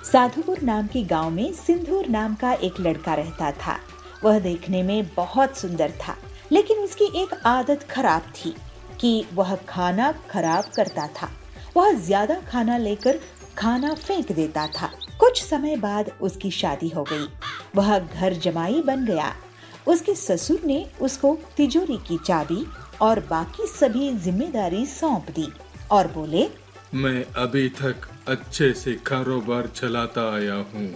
साधुपुर नाम के गांव में सिंदूर नाम का एक लड़का रहता था। वह देखने में बहुत सुंदर था, लेकिन उसकी एक आदत खराब थी कि वह खाना खराब करता था। वह ज्यादा खाना लेकर खाना फेंक देता था। कुछ समय बाद उसकी शादी हो गई। वह घर जमाई बन गया। उसके ससुर ने उसको तिजोरी की चाबी और बाकी सभी जिम्मेदारी सौंप दी और बोले, मैं अभी तक अच्छे से कारोबार चलाता आया हूँ।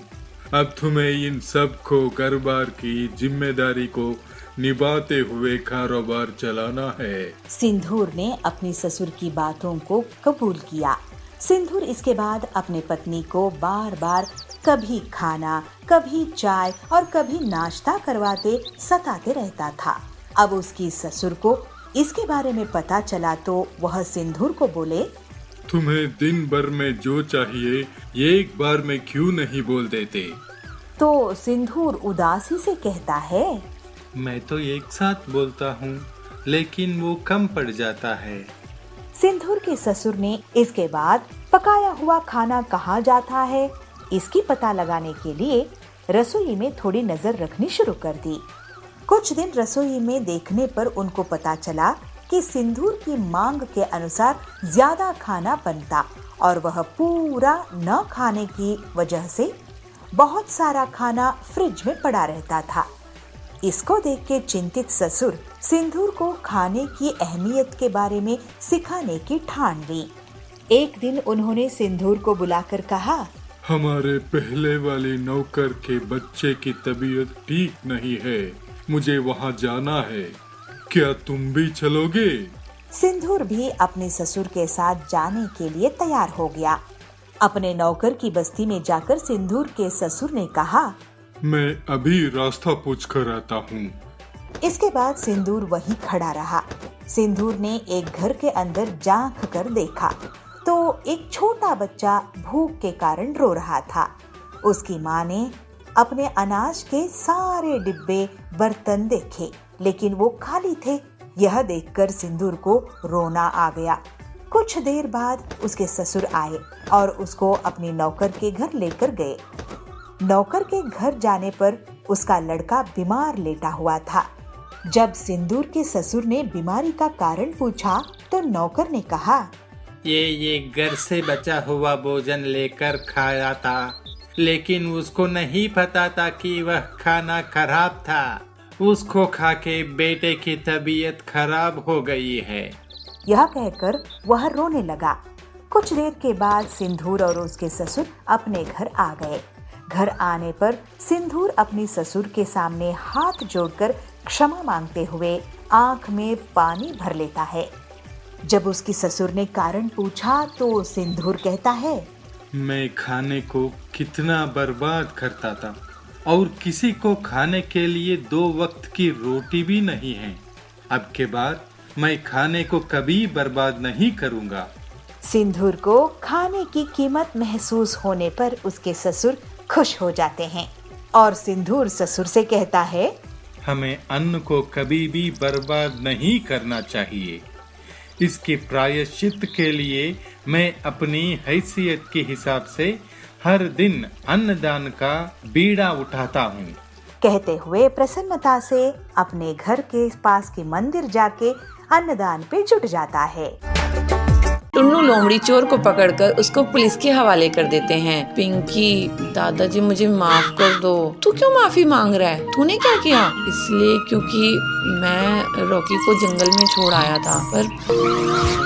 अब तुम्हें इन सब को कारोबार की जिम्मेदारी को निभाते हुए कारोबार चलाना है। सिंदूर ने अपनी ससुर की बातों को कबूल किया। सिंदूर इसके बाद अपने पत्नी को बार बार कभी खाना, कभी चाय और कभी नाश्ता करवाते सताते रहता था। अब उसकी ससुर को इसके बारे में पता चला तो वह सिंदूर को बोले, तुम्हें दिन भर में जो चाहिए एक बार में क्यों नहीं बोल देते? तो सिंदूर उदासी से कहता है, मैं तो एक साथ बोलता हूँ, लेकिन वो कम पड़ जाता है। सिंदूर के ससुर ने इसके बाद पकाया हुआ खाना कहाँ जाता है इसकी पता लगाने के लिए रसोई में थोड़ी नजर रखनी शुरू कर दी। कुछ दिन रसोई में देखने पर उनको पता चला कि सिंदूर की मांग के अनुसार ज्यादा खाना बनता और वह पूरा न खाने की वजह से बहुत सारा खाना फ्रिज में पड़ा रहता था। इसको देख के चिंतित ससुर सिंदूर को खाने की अहमियत के बारे में सिखाने की ठान ली। एक दिन उन्होंने सिंदूर को बुलाकर कहा, हमारे पहले वाले नौकर के बच्चे की तबीयत ठीक नहीं है, मुझे वहाँ जाना है, क्या तुम भी चलोगे? सिंदूर भी अपने ससुर के साथ जाने के लिए तैयार हो गया। अपने नौकर की बस्ती में जाकर सिंदूर के ससुर ने कहा, मैं अभी रास्ता पूछ कर आता हूँ। इसके बाद सिंदूर वहीं खड़ा रहा। सिंदूर ने एक घर के अंदर झांक कर देखा तो एक छोटा बच्चा भूख के कारण रो रहा था। उसकी माँ ने अपने अनाज के सारे डिब्बे बर्तन देखे, लेकिन वो खाली थे। यह देखकर सिंदूर को रोना आ गया। कुछ देर बाद उसके ससुर आए और उसको अपने नौकर के घर लेकर गए। नौकर के घर जाने पर उसका लड़का बीमार लेटा हुआ था। जब सिंदूर के ससुर ने बीमारी का कारण पूछा तो नौकर ने कहा, ये घर से बचा हुआ भोजन लेकर खाया था, लेकिन उसको नहीं पता था कि वह खाना खराब था। उसको खा के बेटे की तबीयत खराब हो गई है। यह कहकर वह रोने लगा। कुछ देर के बाद सिंदूर और उसके ससुर अपने घर आ गए। घर आने पर सिंदूर अपनी ससुर के सामने हाथ जोड़कर क्षमा मांगते हुए आंख में पानी भर लेता है। जब उसकी ससुर ने कारण पूछा तो सिंदूर कहता है, मैं खाने को कितना बर्बाद करता था और किसी को खाने के लिए 2 वक्त की रोटी भी नहीं है। अब के बाद मैं खाने को कभी बर्बाद नहीं करूँगा। सिंदूर को खाने की कीमत महसूस होने पर उसके ससुर खुश हो जाते हैं और सिंदूर ससुर से कहता है, हमें अन्न को कभी भी बर्बाद नहीं करना चाहिए। इसके प्रायश्चित के लिए मैं अपनी हैसियत के हिसाब से हर दिन अन्नदान का बीड़ा उठाता हूँ। कहते हुए प्रसन्नता से अपने घर के पास के मंदिर जाके अन्नदान पे जुट जाता है। टुन्नू लोमड़ी चोर को पकड़कर उसको पुलिस के हवाले कर देते हैं। पिंकी, दादाजी मुझे माफ कर दो। तू क्यों माफी मांग रहा है? तूने क्या किया? इसलिए क्योंकि मैं रॉकी को जंगल में छोड़ आया था। पर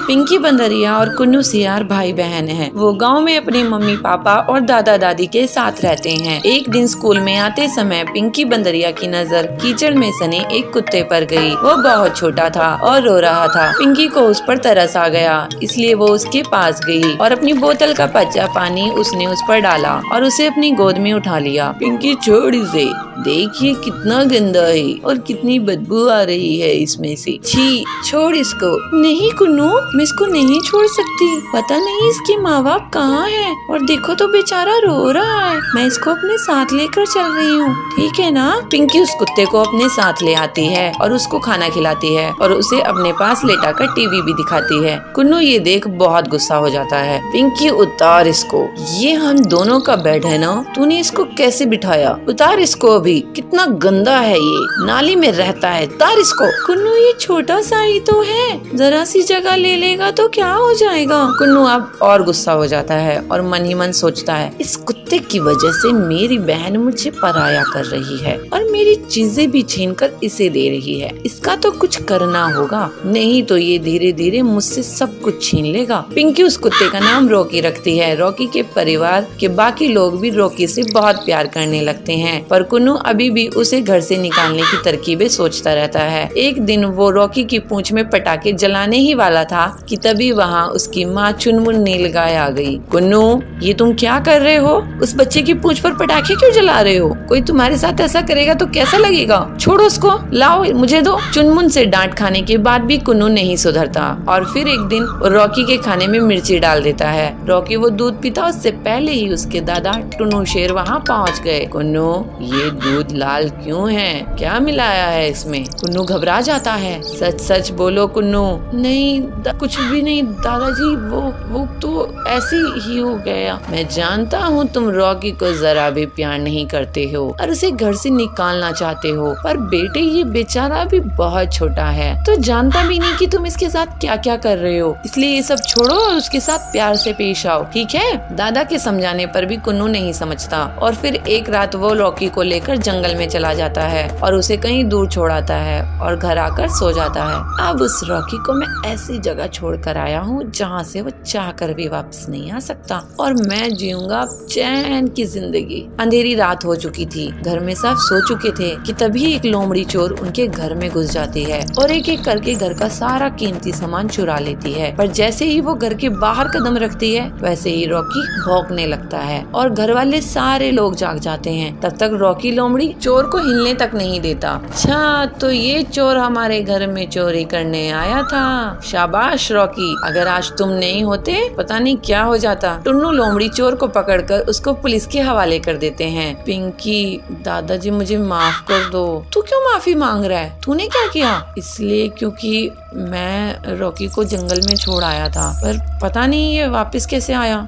पिंकी बंदरिया और कुन्नू सियार भाई बहन हैं। वो गांव में अपने मम्मी पापा और दादा दादी के साथ रहते हैं। एक दिन स्कूल में आते समय पिंकी बंदरिया की नजर कीचड़ में सने एक कुत्ते पर गई। वो बहुत छोटा था और रो रहा था। पिंकी को उस पर तरस आ गया, इसलिए वो उसके पास गई और अपनी बोतल का कच्चा पानी उसने उस पर डाला और उसे अपनी गोद में उठा लिया। पिंकी, छोड़ इसे, देखिए कितना गंदा है और कितनी बदबू आ रही है इसमें से। छी, छोड़ इसको। नहीं कुन्नू, मैं इसको नहीं छोड़ सकती। पता नहीं इसके माँ बाप कहाँ हैं और देखो तो बेचारा रो रहा है। मैं इसको अपने साथ लेकर चल रही हूँ, ठीक है ना? पिंकी उस कुत्ते को अपने साथ ले आती है और उसको खाना खिलाती है और उसे अपने पास लेटाकर टीवी भी दिखाती है। कुन्नू ये देख बहुत गुस्सा हो जाता है। पिंकी उतार इसको, ये हम दोनों का बेड है ना, तूने इसको कैसे बिठाया? उतार इसको अभी, कितना गंदा है ये, नाली में रहता है, उतार इसको। कुन्नू ये छोटा सा ही तो है, जरा सी जगह ले लेगा तो क्या हो जाएगा। कुन्नू अब और गुस्सा हो जाता है और मन ही मन सोचता है, इस कुत्ते की वजह से मेरी बहन मुझे पराया कर रही है और मेरी चीजें भी छीन कर इसे दे रही है। इसका तो कुछ करना होगा, नहीं तो ये धीरे धीरे मुझसे सब कुछ छीन लेगा। पिंकी उस कुत्ते का नाम रॉकी रखती है। रॉकी के परिवार के बाकी लोग भी रॉकी से बहुत प्यार करने लगते हैं, पर कुन्नू अभी भी उसे घर से निकालने की तरकीबें सोचता रहता है। एक दिन वो रॉकी की पूंछ में पटाखे जलाने ही वाला था कि तभी वहाँ उसकी माँ चुनमुन नीलगाय आ गई। कुन्नू, ये तुम क्या कर रहे हो? उस बच्चे की पूंछ पर पटाखे क्यों जला रहे हो? कोई तुम्हारे साथ ऐसा करेगा तो कैसा लगेगा? छोड़ो उसको, लाओ मुझे दो। चुनमुन से डांट खाने के बाद भी कुन्नू नहीं सुधरता और फिर एक दिन रॉकी के खाने में मिर्ची डाल देता है। रॉकी वो दूध पीता उससे पहले ही उसके दादा टुन्नू शेर वहाँ पहुँच गए। कुन्नू, ये दूध लाल क्यों है? क्या मिलाया है इसमें? कुन्नू घबरा जाता है। सच सच बोलो कुन्नू। नहीं कुछ भी नहीं दादाजी, वो तो ऐसे ही हो गया। मैं जानता हूँ तुम रॉकी को जरा भी प्यार नहीं करते हो और उसे घर से निकालना चाहते हो, पर बेटे ये बेचारा भी बहुत छोटा है तो जानता भी नहीं कि तुम इसके साथ क्या क्या कर रहे हो, इसलिए ये सब छोड़ो और उसके साथ प्यार से पेश आओ, ठीक है? दादा के समझाने पर भी कुन्नू नहीं समझता और फिर एक रात वो रॉकी को लेकर जंगल में चला जाता है और उसे कहीं दूर छोड़ाता है और घर आकर सो जाता है। अब उस रॉकी को मैं ऐसी जगह छोड़ कर आया हूँ जहाँ से वो चाह कर भी वापस नहीं आ सकता और मैं जीऊंगा चैन की जिंदगी। अंधेरी रात हो चुकी थी, घर में सब सो चुके थे कि तभी एक लोमड़ी चोर उनके घर में घुस जाती है और एक एक करके घर का सारा कीमती सामान चुरा लेती है। पर जैसे ही वो घर के बाहर कदम रखती है वैसे ही रॉकी भौंकने लगता है और घर वाले सारे लोग जाग जाते हैं। तब तक रॉकी लोमड़ी चोर को हिलने तक नहीं देता। अच्छा, तो ये चोर हमारे घर में चोरी करने आया था। शाबाश रॉकी, अगर आज तुम नहीं होते पता नहीं क्या हो जाता। टुन्नू लोमड़ी चोर को पकड़कर उसको पुलिस के हवाले कर देते हैं। पिंकी, दादाजी मुझे माफ कर दो। तू क्यों माफी मांग रहा है? तूने क्या किया? इसलिए क्योंकि मैं रॉकी को जंगल में छोड़ आया था, पर पता नहीं ये वापस कैसे आया।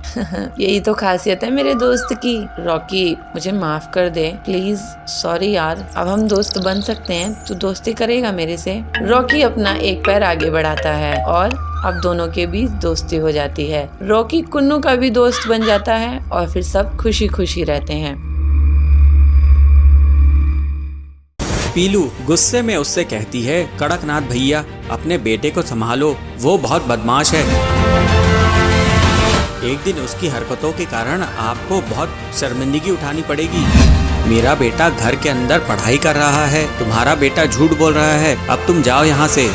यही तो खासियत है मेरे दोस्त की। रॉकी, मुझे माफ कर दे प्लीज। सॉरी यार, अब हम दोस्त बन सकते हैं, तू दोस्ती करेगा मेरे से? रॉकी अपना एक पैर आगे बढ़ाता है और अब दोनों के बीच दोस्ती हो जाती है। रॉकी कुन्नू का भी दोस्त बन जाता है और फिर सब खुशी खुशी रहते हैं। पीलू गुस्से में उससे कहती है, कड़कनाथ भैया अपने बेटे को संभालो, वो बहुत बदमाश है। एक दिन उसकी हरकतों के कारण आपको बहुत शर्मिंदगी उठानी पड़ेगी। मेरा बेटा घर के अंदर पढ़ाई कर रहा है, तुम्हारा बेटा झूठ बोल रहा है, अब तुम जाओ यहाँ से।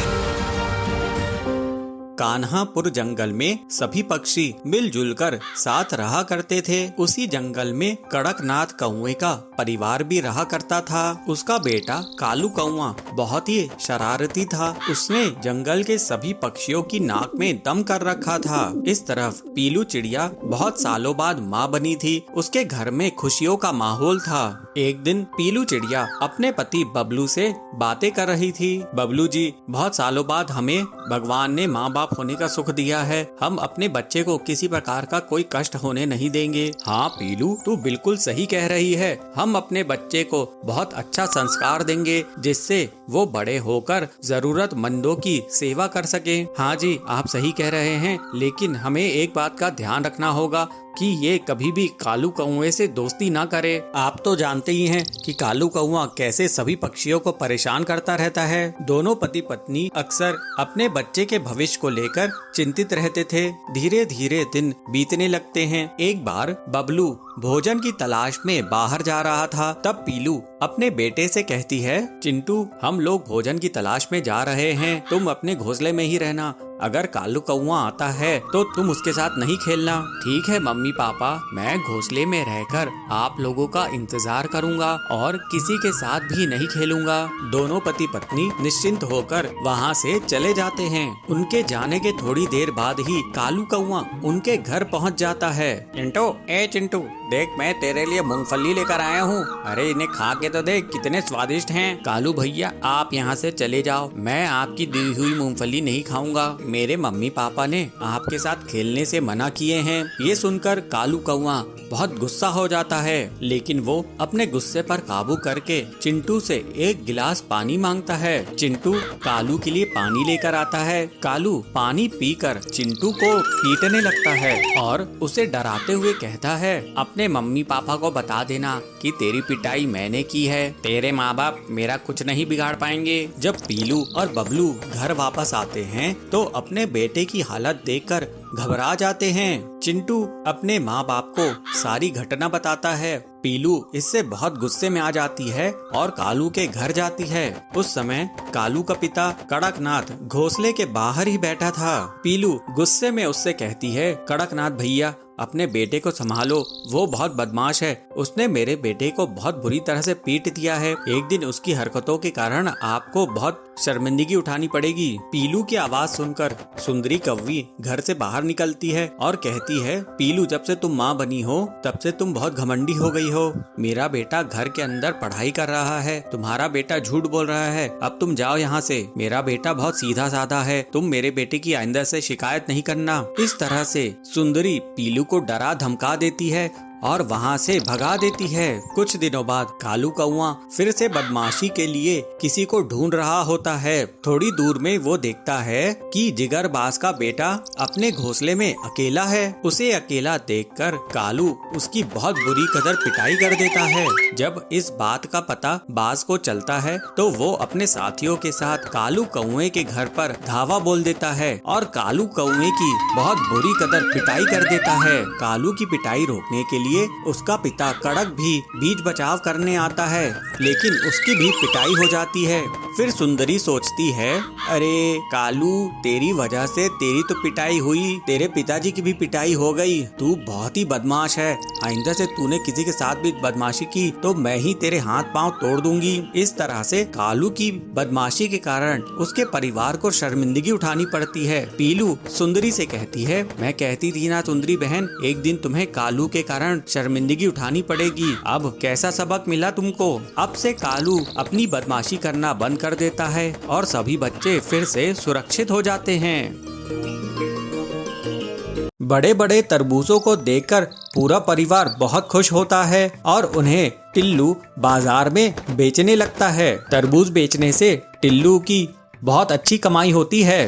कान्हापुर जंगल में सभी पक्षी मिलजुल कर साथ रहा करते थे। उसी जंगल में कड़कनाथ कौवे का परिवार भी रहा करता था। उसका बेटा कालू कौवा बहुत ही शरारती था। उसने जंगल के सभी पक्षियों की नाक में दम कर रखा था। इस तरफ पीलू चिड़िया बहुत सालों बाद माँ बनी थी। उसके घर में खुशियों का माहौल था। एक दिन पीलू चिड़िया अपने पति बबलू से बातें कर रही थी। बबलू जी, बहुत सालों बाद हमें भगवान ने माँ बाप होने का सुख दिया है। हम अपने बच्चे को किसी प्रकार का कोई कष्ट होने नहीं देंगे। हाँ पीलू, तू बिल्कुल सही कह रही है। हम अपने बच्चे को बहुत अच्छा संस्कार देंगे जिससे वो बड़े होकर जरूरतमंदों की सेवा कर सके। हाँ जी, आप सही कह रहे हैं, लेकिन हमें एक बात का ध्यान रखना होगा कि ये कभी भी कालू कौवे से दोस्ती ना करे। आप तो जानते ही हैं कि कालू कौवा कैसे सभी पक्षियों को परेशान करता रहता है। दोनों पति पत्नी अक्सर अपने बच्चे के भविष्य को लेकर चिंतित रहते थे। धीरे धीरे दिन बीतने लगते हैं। एक बार बबलू भोजन की तलाश में बाहर जा रहा था। तब पीलू अपने बेटे से कहती है, चिंटू, हम लोग भोजन की तलाश में जा रहे हैं, तुम अपने घोंसले में ही रहना। अगर कालू कौवा आता है तो तुम उसके साथ नहीं खेलना। ठीक है मम्मी पापा, मैं घोंसले में रहकर आप लोगों का इंतजार करूंगा और किसी के साथ भी नहीं खेलूंगा। दोनों पति पत्नी निश्चिंत होकर वहाँ से चले जाते हैं। उनके जाने के थोड़ी देर बाद ही कालू कौवा उनके घर पहुँच जाता है। चिंटू, ए चिंटू, देख मैं तेरे लिए मूंगफली लेकर आया हूँ। अरे इन्हें खा के तो देख कितने स्वादिष्ट हैं। कालू भैया आप यहाँ से चले जाओ, मैं आपकी दी हुई मूंगफली नहीं खाऊंगा। मेरे मम्मी पापा ने आपके साथ खेलने से मना किए हैं। ये सुनकर कालू कौवा बहुत गुस्सा हो जाता है, लेकिन वो अपने गुस्से पर काबू करके चिंटू से एक गिलास पानी मांगता है। चिंटू कालू के लिए पानी लेकर आता है। कालू पानी पीकर चिंटू को पीटने लगता है और उसे डराते हुए कहता है, अपने मम्मी पापा को बता देना कि तेरी पिटाई मैंने की है। तेरे माँ बाप मेरा कुछ नहीं बिगाड़ पाएंगे। जब पीलू और बबलू घर वापस आते हैं तो अपने बेटे की हालत देखकर घबरा जाते हैं। चिंटू अपने माँ बाप को सारी घटना बताता है। पीलू इससे बहुत गुस्से में आ जाती है और कालू के घर जाती है। उस समय कालू का पिता कड़कनाथ घोंसले के बाहर ही बैठा था। पीलू गुस्से में उससे कहती है, कड़कनाथ भैया अपने बेटे को संभालो, वो बहुत बदमाश है। उसने मेरे बेटे को बहुत बुरी तरह से पीट दिया है। एक दिन उसकी हरकतों के कारण आपको बहुत शर्मिंदगी उठानी पड़ेगी। पीलू की आवाज सुनकर सुंदरी कौवी घर से बाहर निकलती है और कहती है, पीलू जब से तुम माँ बनी हो तब से तुम बहुत घमंडी हो गई हो। मेरा बेटा घर के अंदर पढ़ाई कर रहा है, तुम्हारा बेटा झूठ बोल रहा है। अब तुम जाओ यहाँ से। मेरा बेटा बहुत सीधा साधा है, तुम मेरे बेटे की आइंदा से शिकायत नहीं करना। इस तरह से सुंदरी पीलू को डरा धमका देती है और वहाँ से भगा देती है। कुछ दिनों बाद कालू कौवा फिर से बदमाशी के लिए किसी को ढूंढ रहा होता है। थोड़ी दूर में वो देखता है कि जिगरबाज का बेटा अपने घोंसले में अकेला है। उसे अकेला देखकर कालू उसकी बहुत बुरी कदर पिटाई कर देता है। जब इस बात का पता बाज को चलता है तो वो अपने साथियों के साथ कालू कौवे के घर पर धावा बोल देता है और कालू कौवे की बहुत बुरी कदर पिटाई कर देता है। कालू की पिटाई रोकने के लिए उसका पिता कड़क भी बीच बचाव करने आता है, लेकिन उसकी भी पिटाई हो जाती है। फिर सुंदरी सोचती है, अरे कालू तेरी वजह से तेरी तो पिटाई हुई, तेरे पिताजी की भी पिटाई हो गई। तू बहुत ही बदमाश है, आइंदा से तूने किसी के साथ भी बदमाशी की तो मैं ही तेरे हाथ पांव तोड़ दूंगी। इस तरह से कालू की बदमाशी के कारण उसके परिवार को शर्मिंदगी उठानी पड़ती है। पीलू सुंदरी से कहती है, मैं कहती थी ना सुंदरी बहन, एक दिन तुम्हें कालू के कारण शर्मिंदगी उठानी पड़ेगी। अब कैसा सबक मिला तुमको? अब से कालू अपनी बदमाशी करना बंद कर देता है और सभी बच्चे फिर से सुरक्षित हो जाते हैं। बड़े बड़े तरबूजों को देखकर पूरा परिवार बहुत खुश होता है और उन्हें टिल्लू बाजार में बेचने लगता है। तरबूज बेचने से टिल्लू की बहुत अच्छी कमाई होती है।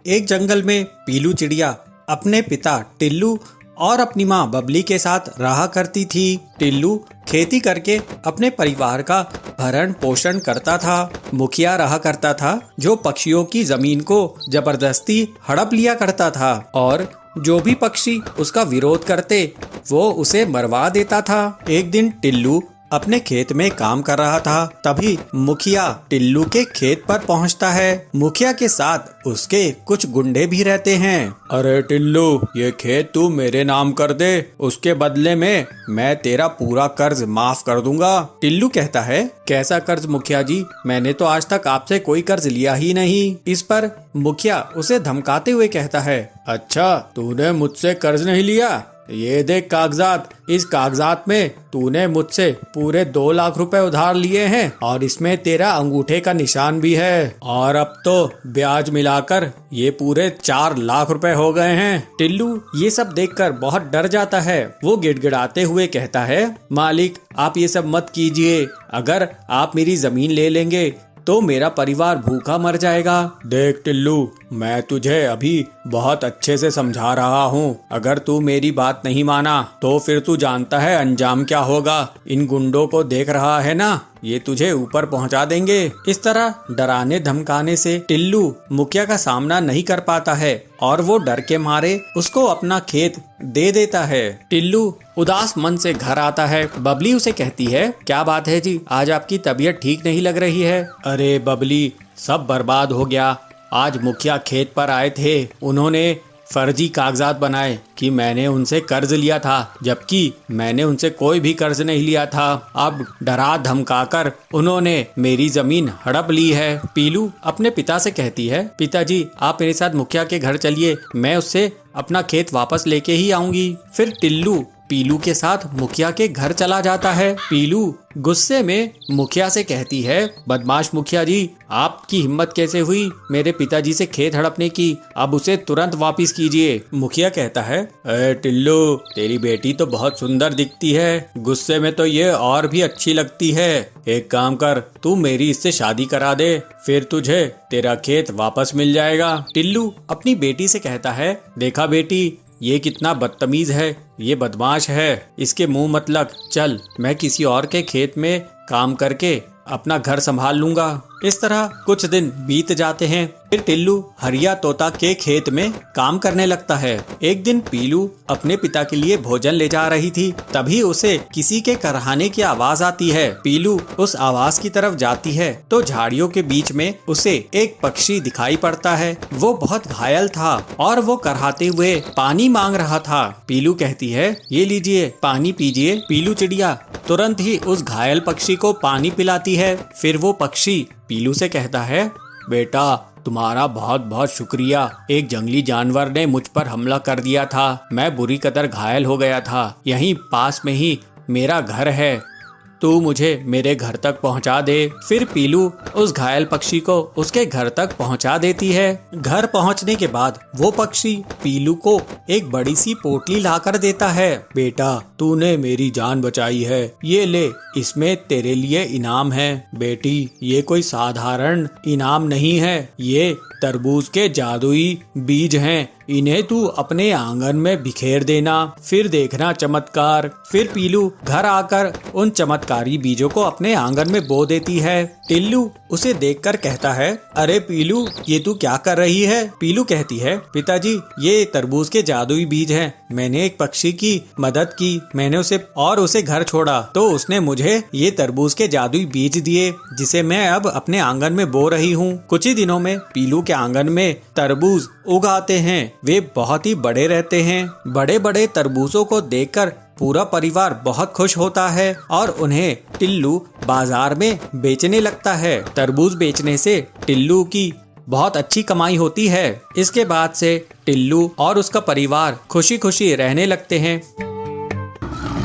एक जंगल में पीलू चिड़िया अपने पिता टिल्लू और अपनी माँ बबली के साथ रहा करती थी। टिल्लू खेती करके अपने परिवार का भरण पोषण करता था। मुखिया रहा करता था जो पक्षियों की जमीन को जबरदस्ती हड़प लिया करता था और जो भी पक्षी उसका विरोध करते वो उसे मरवा देता था। एक दिन टिल्लू अपने खेत में काम कर रहा था, तभी मुखिया टिल्लू के खेत पर पहुंचता है। मुखिया के साथ उसके कुछ गुंडे भी रहते हैं। अरे टिल्लू, ये खेत तू मेरे नाम कर दे, उसके बदले में मैं तेरा पूरा कर्ज माफ कर दूंगा। टिल्लू कहता है, कैसा कर्ज मुखिया जी, मैंने तो आज तक आपसे कोई कर्ज लिया ही नहीं। इस पर मुखिया उसे धमकाते हुए कहता है, अच्छा तूने मुझसे कर्ज नहीं लिया, ये देख कागजात, इस कागजात में तूने मुझसे पूरे 2 लाख रुपए उधार लिए हैं और इसमें तेरा अंगूठे का निशान भी है और अब तो ब्याज मिलाकर ये पूरे 4 लाख रुपए हो गए हैं। टिल्लू ये सब देखकर बहुत डर जाता है। वो गिड़गिड़ाते हुए कहता है, मालिक आप ये सब मत कीजिए, अगर आप मेरी जमीन ले लेंगे तो मेरा परिवार भूखा मर जाएगा। देख टिल्लू, मैं तुझे अभी बहुत अच्छे से समझा रहा हूँ, अगर तू मेरी बात नहीं माना तो फिर तू जानता है अंजाम क्या होगा। इन गुंडों को देख रहा है ना, ये तुझे ऊपर पहुंचा देंगे। इस तरह डराने धमकाने से टिल्लू मुखिया का सामना नहीं कर पाता है और वो डर के मारे उसको अपना खेत दे देता है। टिल्लू उदास मन से घर आता है। बबली उसे कहती है, क्या बात है जी, आज आपकी तबीयत ठीक नहीं लग रही है। अरे बबली, सब बर्बाद हो गया। आज मुखिया खेत पर आए थे, उन्होंने फर्जी कागजात बनाए कि मैंने उनसे कर्ज लिया था, जबकि मैंने उनसे कोई भी कर्ज नहीं लिया था। अब डरा धमकाकर उन्होंने मेरी जमीन हड़प ली है। पीलू अपने पिता से कहती है, पिताजी आप मेरे साथ मुखिया के घर चलिए, मैं उससे अपना खेत वापस लेके ही आऊंगी। फिर टिल्लू पीलू के साथ मुखिया के घर चला जाता है। पीलू गुस्से में मुखिया से कहती है, बदमाश मुखिया जी, आपकी हिम्मत कैसे हुई मेरे पिताजी से खेत हड़पने की? अब उसे तुरंत वापस कीजिए। मुखिया कहता है, अरे टिल्लू, तेरी बेटी तो बहुत सुंदर दिखती है, गुस्से में तो ये और भी अच्छी लगती है। एक काम कर, तू मेरी इससे शादी करा दे, फिर तुझे तेरा खेत वापस मिल जाएगा। टिल्लू अपनी बेटी से कहता है, देखा बेटी, ये कितना बदतमीज है, ये बदमाश है, इसके मुंह मत लग, चल मैं किसी और के खेत में काम करके अपना घर संभाल लूंगा। इस तरह कुछ दिन बीत जाते हैं। फिर टिल्लू हरिया तोता के खेत में काम करने लगता है। एक दिन पीलू अपने पिता के लिए भोजन ले जा रही थी, तभी उसे किसी के करहाने की आवाज आती है। पीलू उस आवाज की तरफ जाती है तो झाड़ियों के बीच में उसे एक पक्षी दिखाई पड़ता है। वो बहुत घायल था और वो करहाते हुए पानी मांग रहा था। पीलू कहती है, ये लीजिए पानी पीजिए। पीलू चिड़िया तुरंत ही उस घायल पक्षी को पानी पिलाती है। फिर वो पक्षी पीलू से कहता है, बेटा, तुम्हारा बहुत बहुत शुक्रिया। एक जंगली जानवर ने मुझ पर हमला कर दिया था, मैं बुरी कदर घायल हो गया था। यहीं पास में ही मेरा घर है, तू मुझे मेरे घर तक पहुंचा दे। फिर पीलू उस घायल पक्षी को उसके घर तक पहुंचा देती है। घर पहुंचने के बाद वो पक्षी पीलू को एक बड़ी सी पोटली लाकर देता है। बेटा, तूने मेरी जान बचाई है, ये ले, इसमें तेरे लिए इनाम है। बेटी, ये कोई साधारण इनाम नहीं है, ये तरबूज के जादुई बीज हैं, इन्हें तू अपने आंगन में बिखेर देना, फिर देखना चमत्कार। फिर पीलू घर आकर उन चमत्कारी बीजों को अपने आंगन में बो देती है। टिल्लू उसे देखकर कहता है, अरे पीलू, ये तू क्या कर रही है? पीलू कहती है, पिताजी, ये तरबूज के जादुई बीज हैं। मैंने एक पक्षी की मदद की, मैंने उसे घर छोड़ा तो उसने मुझे ये तरबूज के जादुई बीज दिए, जिसे मैं अब अपने आंगन में बो रही हूँ। कुछ ही दिनों में पीलू के आंगन में तरबूज उगाते हैं। वे बहुत ही बड़े रहते हैं। बड़े बड़े तरबूजों को देखकर पूरा परिवार बहुत खुश होता है और उन्हें टिल्लू बाजार में बेचने लगता है। तरबूज बेचने से टिल्लू की बहुत अच्छी कमाई होती है। इसके बाद से टिल्लू और उसका परिवार खुशी खुशी रहने लगते हैं।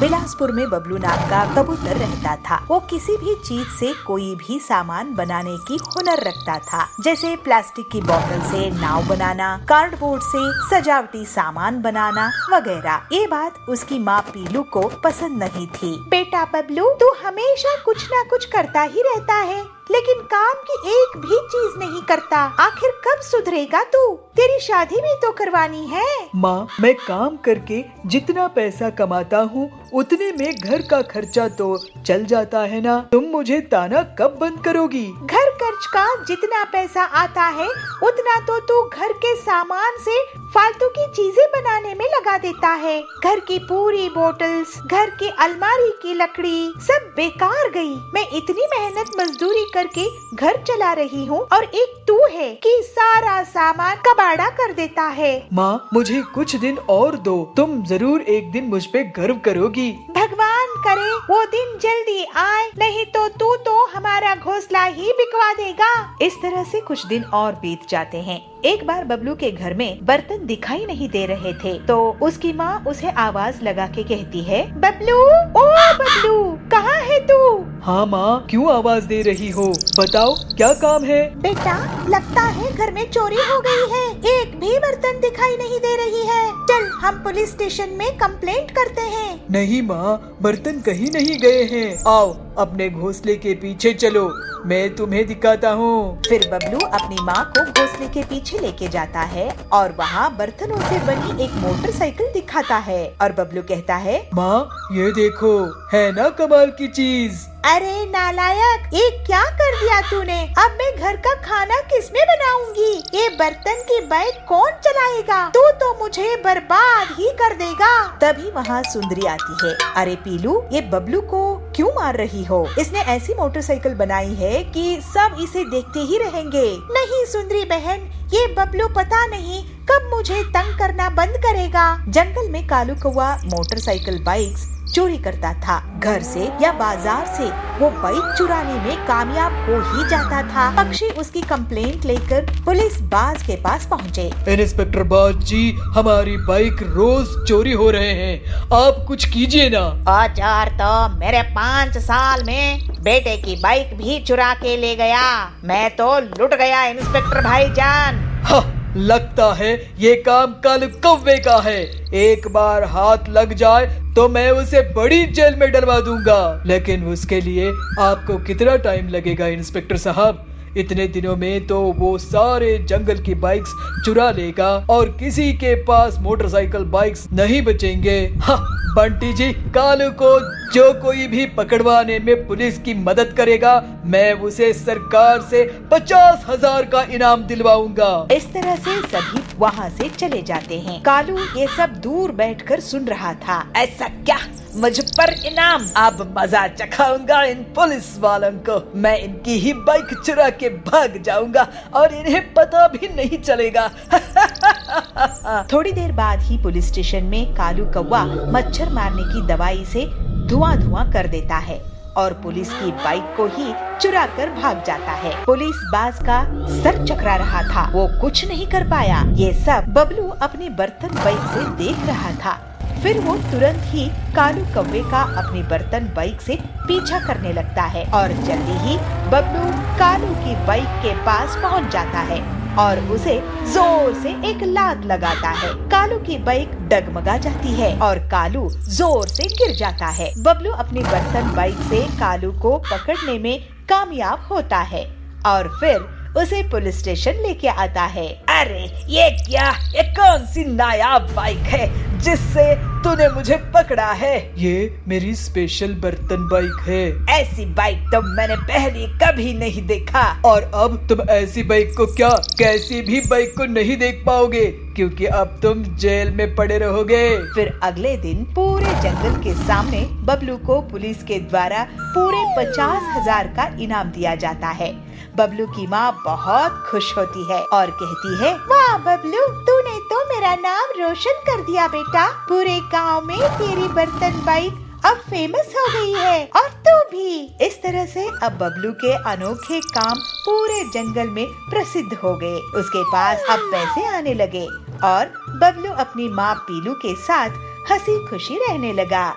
बिलासपुर में बबलू नाम का कबूतर रहता था। वो किसी भी चीज से कोई भी सामान बनाने की हुनर रखता था, जैसे प्लास्टिक की बोतल से नाव बनाना, कार्डबोर्ड से सजावटी सामान बनाना वगैरह। ये बात उसकी माँ पीलू को पसंद नहीं थी। बेटा बबलू, तू हमेशा कुछ ना कुछ करता ही रहता है, लेकिन काम की एक भी चीज नहीं करता। आखिर कब सुधरेगा तू? तेरी शादी भी तो करवानी है। माँ, मैं काम करके जितना पैसा कमाता हूँ उतने में घर का खर्चा तो चल जाता है ना। तुम मुझे ताना कब बंद करोगी? घर खर्च का जितना पैसा आता है उतना तो तू घर के सामान से फालतू की चीजें बनाने में लगा देता है। घर की पूरी बोतल्स, घर की अलमारी की लकड़ी सब बेकार गई। मैं इतनी मेहनत मजदूरी करके घर चला रही हूँ और एक तू है कि सारा सामान कबाड़ा कर देता है। माँ, मुझे कुछ दिन और दो, तुम जरूर एक दिन मुझ पे गर्व करोगी। भगवान करे वो दिन जल्दी आए, नहीं तो तू तो हमारा घोंसला ही बिकवा देगा। इस तरह से कुछ दिन और बीत जाते हैं। एक बार बबलू के घर में बर्तन दिखाई नहीं दे रहे थे, तो उसकी माँ उसे आवाज लगा के कहती है, बबलू, ओ बबलू, कहाँ है तू? हाँ माँ, क्यों आवाज दे रही हो? बताओ क्या काम है? बेटा, लगता है घर में चोरी हो गई है, एक भी बर्तन दिखाई नहीं दे रही है। चल हम पुलिस स्टेशन में कंप्लेंट करते हैं। नहीं माँ, बर्तन कहीं नहीं गए हैं। आओ अपने घोंसले के पीछे चलो, मैं तुम्हें दिखाता हूँ। फिर बबलू अपनी माँ को घोंसले के पीछे लेके जाता है और वहाँ बर्तनों से बनी एक मोटरसाइकिल दिखाता है और बबलू कहता है, माँ ये देखो, है ना कमाल की चीज। अरे नालायक, ये क्या कर दिया तूने? अब मैं घर का खाना किसमें बनाऊंगी? ये बर्तन की बाइक कौन चलाएगा? तू तो मुझे बर्बाद ही कर देगा। तभी वहाँ सुंदरी आती है। अरे पीलू, ये बबलू को क्यों मार रही हो? इसने ऐसी मोटरसाइकिल बनाई है कि सब इसे देखते ही रहेंगे। नहीं सुंदरी बहन, ये बबलू पता नहीं कब मुझे तंग करना बंद करेगा? जंगल में कालू कौवा मोटरसाइकिल बाइक्स चोरी करता था। घर से या बाजार से वो बाइक चुराने में कामयाब हो ही जाता था। पक्षी उसकी कंप्लेंट लेकर पुलिस बाज के पास पहुँचे। इंस्पेक्टर बाज जी, हमारी बाइक रोज चोरी हो रहे हैं, आप कुछ कीजिए ना। और यार तो मेरे 5 साल में बेटे की बाइक भी चुरा के ले गया। मैं तो लुट गया इंस्पेक्टर भाईजान। हाँ, लगता है ये काम कालू कौवे का है। एक बार हाथ लग जाए तो मैं उसे बड़ी जेल में डलवा दूंगा। लेकिन उसके लिए आपको कितना टाइम लगेगा इंस्पेक्टर साहब? इतने दिनों में तो वो सारे जंगल की बाइक्स चुरा लेगा और किसी के पास मोटरसाइकिल बाइक्स नहीं बचेंगे। हाँ, बंटी जी, कालू को जो कोई भी पकड़वाने में पुलिस की मदद करेगा, मैं उसे सरकार से 50,000 का इनाम दिलवाऊंगा। इस तरह से सभी वहाँ से चले जाते हैं। कालू ये सब दूर बैठकर सुन रहा था। ऐसा क्या, मुझ पर इनाम? अब मजा चखाऊंगा इन पुलिस वालों को। मैं इनकी ही बाइक चुरा के भाग जाऊंगा और इन्हें पता भी नहीं चलेगा। थोड़ी देर बाद ही पुलिस स्टेशन में कालू कौवा मच्छर मारने की दवाई से धुआं कर देता है और पुलिस की बाइक को ही चुरा कर भाग जाता है। पुलिस बाज का सर चकरा रहा था, वो कुछ नहीं कर पाया। ये सब बबलू अपनी बर्तन बाइक से देख रहा था। फिर वो तुरंत ही कालू कौवे का अपनी बर्तन बाइक से पीछा करने लगता है और जल्दी ही बबलू कालू की बाइक के पास पहुंच जाता है और उसे जोर से एक लात लगाता है। कालू की बाइक डगमगा जाती है और कालू जोर से गिर जाता है। बबलू अपनी बर्तन बाइक से कालू को पकड़ने में कामयाब होता है और फिर उसे पुलिस स्टेशन लेके आता है। अरे ये क्या, ये कौन सी नायाब बाइक है जिससे तूने मुझे पकड़ा है? ये मेरी स्पेशल बर्तन बाइक है। ऐसी बाइक तो मैंने पहले कभी नहीं देखा। और अब तुम ऐसी बाइक को क्या, कैसी भी बाइक को नहीं देख पाओगे, क्योंकि अब तुम जेल में पड़े रहोगे। फिर अगले दिन पूरे जंगल के सामने बबलू को पुलिस के द्वारा पूरे 50,000 का इनाम दिया जाता है। बबलू की माँ बहुत खुश होती है और कहती है, वाह बबलू, तूने तो मेरा नाम रोशन कर दिया बेटा। पूरे गांव में तेरी बर्तन बाइक अब फेमस हो गई है और तू भी। इस तरह से अब बबलू के अनोखे काम पूरे जंगल में प्रसिद्ध हो गए। उसके पास अब पैसे आने लगे और बबलू अपनी माँ पीलू के साथ हंसी खुशी रहने लगा।